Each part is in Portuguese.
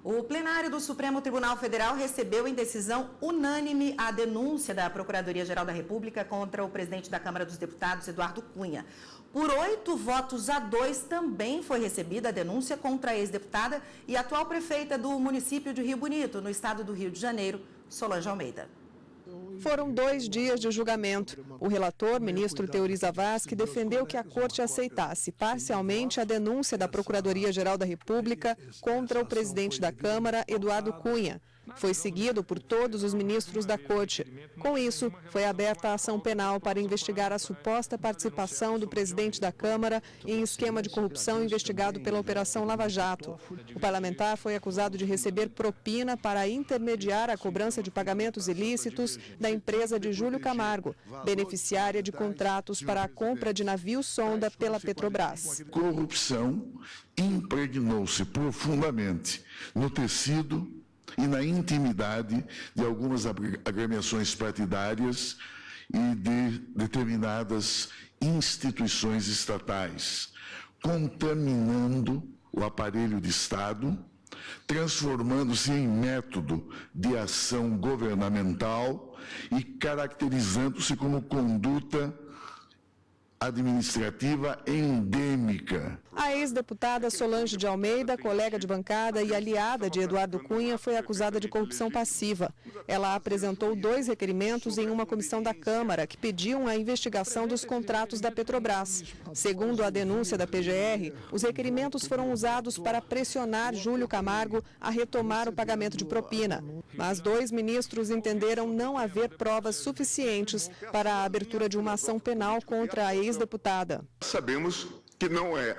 O plenário do Supremo Tribunal Federal recebeu em decisão unânime a denúncia da Procuradoria-Geral da República contra o presidente da Câmara dos Deputados, Eduardo Cunha. Por 8-2 também foi recebida a denúncia contra a ex-deputada e atual prefeita do município de Rio Bonito, no estado do Rio de Janeiro, Solange Almeida. Foram 2 dias de julgamento. O relator, ministro Teori Zavascki, defendeu que a Corte aceitasse parcialmente a denúncia da Procuradoria-Geral da República contra o presidente da Câmara, Eduardo Cunha. Foi seguido por todos os ministros da Corte. Com isso, foi aberta a ação penal para investigar a suposta participação do presidente da Câmara em esquema de corrupção investigado pela Operação Lava Jato. O parlamentar foi acusado de receber propina para intermediar a cobrança de pagamentos ilícitos da empresa de Júlio Camargo, beneficiária de contratos para a compra de navios-sonda pela Petrobras. Corrupção impregnou-se profundamente no tecido e na intimidade de algumas agremiações partidárias e de determinadas instituições estatais, contaminando o aparelho de Estado, transformando-se em método de ação governamental e caracterizando-se como conduta administrativa endêmica. A ex-deputada Solange de Almeida, colega de bancada e aliada de Eduardo Cunha, foi acusada de corrupção passiva. Ela apresentou 2 requerimentos em uma comissão da Câmara que pediam a investigação dos contratos da Petrobras. Segundo a denúncia da PGR, os requerimentos foram usados para pressionar Júlio Camargo a retomar o pagamento de propina. Mas 2 ministros entenderam não haver provas suficientes para a abertura de uma ação penal contra a ex-deputada. Sabemos que não é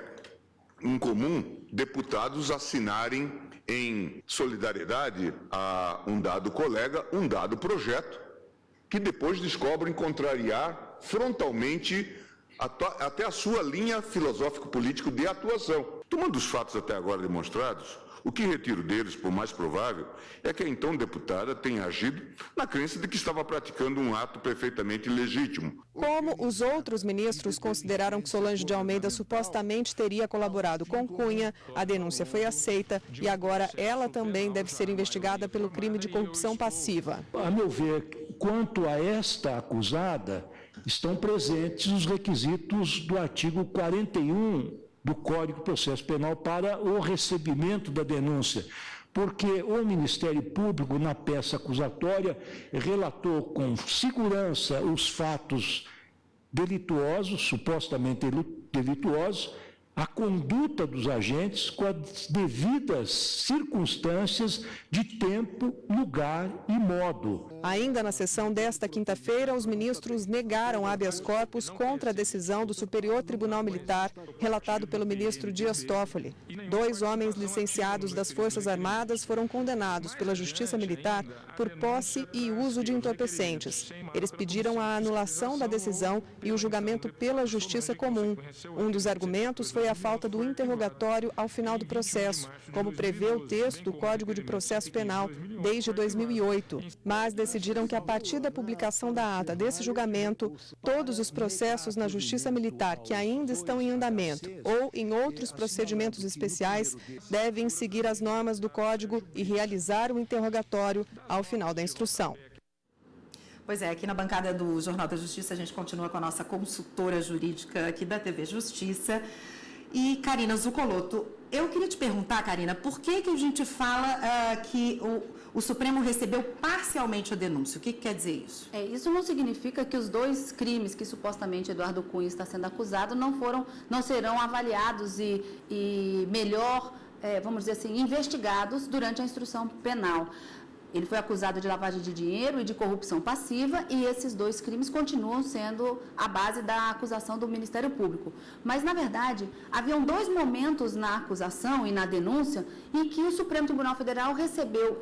incomum deputados assinarem em solidariedade a um dado colega, um dado projeto, que depois descobrem contrariar frontalmente até a sua linha filosófico-político de atuação. Tomando os fatos até agora demonstrados, o que retiro deles, por mais provável, é que a então deputada tenha agido na crença de que estava praticando um ato perfeitamente legítimo. Como os outros ministros consideraram que Solange de Almeida supostamente teria colaborado com Cunha, a denúncia foi aceita e agora ela também deve ser investigada pelo crime de corrupção passiva. A meu ver, quanto a esta acusada, estão presentes os requisitos do artigo 41 do Código de Processo Penal para o recebimento da denúncia, porque o Ministério Público, na peça acusatória, relatou com segurança os fatos delituosos, supostamente delituosos, a conduta dos agentes com as devidas circunstâncias de tempo, lugar e modo. Ainda na sessão desta quinta-feira, os ministros negaram habeas corpus contra a decisão do Superior Tribunal Militar, relatado pelo ministro Dias Toffoli. 2 homens licenciados das Forças Armadas foram condenados pela Justiça Militar por posse e uso de entorpecentes. Eles pediram a anulação da decisão e o julgamento pela Justiça Comum. Um dos argumentos foi a falta do interrogatório ao final do processo, como prevê o texto do Código de Processo Penal desde 2008. Mas decidiram que a partir da publicação da ata desse julgamento, todos os processos na Justiça Militar que ainda estão em andamento ou em outros procedimentos especiais devem seguir as normas do Código e realizar o interrogatório ao final da instrução. Pois é, aqui na bancada do Jornal da Justiça a gente continua com a nossa consultora jurídica aqui da TV Justiça. E Karina Zucolotto, eu queria te perguntar, Karina, por que a gente fala que o Supremo recebeu parcialmente a denúncia? O que quer dizer isso? Isso não significa que os 2 crimes que supostamente Eduardo Cunha está sendo acusado não serão avaliados e melhor, vamos dizer assim, investigados durante a instrução penal. Ele foi acusado de lavagem de dinheiro e de corrupção passiva e esses 2 crimes continuam sendo a base da acusação do Ministério Público. Mas, na verdade, haviam 2 momentos na acusação e na denúncia em que o Supremo Tribunal Federal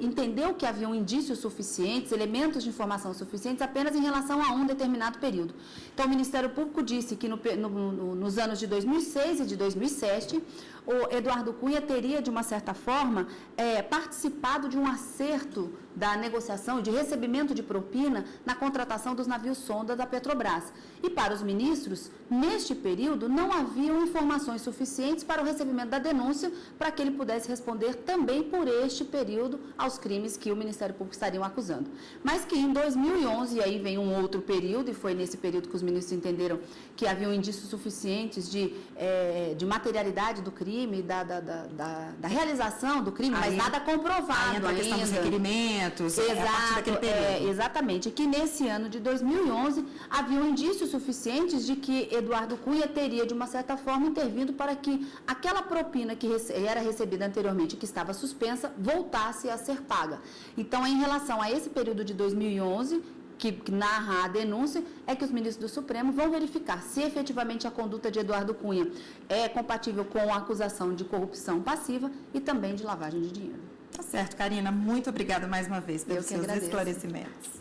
entendeu que haviam indícios suficientes, elementos de informação suficientes apenas em relação a um determinado período. Então, o Ministério Público disse que nos anos de 2006 e de 2007, o Eduardo Cunha teria, de uma certa forma, participado de um acerto da negociação e de recebimento de propina na contratação dos navios sonda da Petrobras. E para os ministros, neste período, não haviam informações suficientes para o recebimento da denúncia para que ele pudesse responder também por este período aos crimes que o Ministério Público estaria acusando. Mas que em 2011, e aí vem um outro período, e foi nesse período que os ministros entenderam que haviam indícios suficientes de materialidade do crime, da realização do crime, mas nada comprovado ainda. A questão dos requerimentos. Exato, exatamente. Que nesse ano de 2011 haviam indícios suficientes de que Eduardo Cunha teria, de uma certa forma, intervindo para que aquela propina que era recebida anteriormente, que estava suspensa, voltasse a ser paga. Então, em relação a esse período de 2011, que narra a denúncia, é que os ministros do Supremo vão verificar se efetivamente a conduta de Eduardo Cunha é compatível com a acusação de corrupção passiva e também de lavagem de dinheiro. Tá certo, Karina. Muito obrigada mais uma vez pelos seus esclarecimentos.